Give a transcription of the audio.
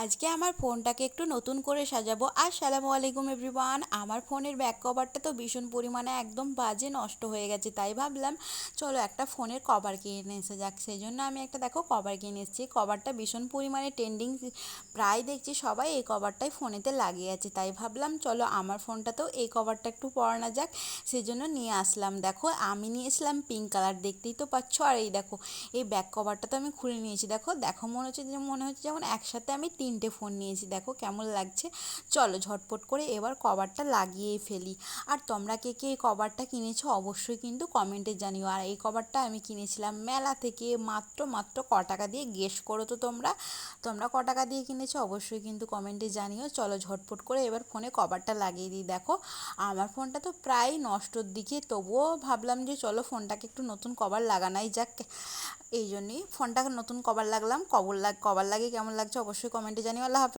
আজকে আমার ফোনটাকে একটু নতুন করে সাজাবো। আসসালামু আলাইকুম এভরিওয়ান। আমার ফোনের ব্যাক কভারটা তো ভীষণ পরিমাণে একদম বাজে নষ্ট হয়ে গেছে, তাই ভাবলাম চলো একটা ফোনের কভার কিনে এসে যাক। সেই জন্য আমি একটা দেখো কভার কিনে এসেছি। কভারটা ভীষণ পরিমাণে ট্রেন্ডিং, প্রায় দেখছি সবাই এই কভারটাই ফোনেতে লাগিয়ে আছে, তাই ভাবলাম চলো আমার ফোনটাতেও এই কভারটা একটু পরানো যাক। সেই জন্য নিয়ে আসলাম। দেখো আমি নিয়ে আসলাম পিঙ্ক কালার, দেখতেই তো পাচ্ছ। আর এই দেখো এই ব্যাক কভারটা তো আমি খুলে নিয়েছি। দেখো দেখো মনে হচ্ছে যেমন একসাথে আমি 3টে ফোন নিয়েছি। দেখো কেমন লাগছে। চলো ঝটপট করে এবার কভারটা লাগিয়েই ফেলি। আর তোমরা কে কে এই কভারটা কিনেছো অবশ্যই কিন্তু কমেন্টে জানিও। আর এই কভারটা আমি কিনেছিলাম মেলা থেকে, মাত্র ক টাকা দিয়ে, গেস করো তো তোমরা তোমরা ক টাকা দিয়ে কিনেছো অবশ্যই কিন্তু কমেন্টে জানিও। চলো ঝটপট করে এবার ফোনে কভারটা লাগিয়ে দিই। দেখো আমার ফোনটা তো প্রায় নষ্টর দিকে, তবুও ভাবলাম যে চলো ফোনটাকে একটু নতুন কভার লাগানাই যাক। এই জন্যই ফোনটাকে নতুন কভার লাগলাম। কভার লাগিয়ে কেমন লাগছে অবশ্যই কমেন্টে জানিও। আল্লাহ হাফেজ।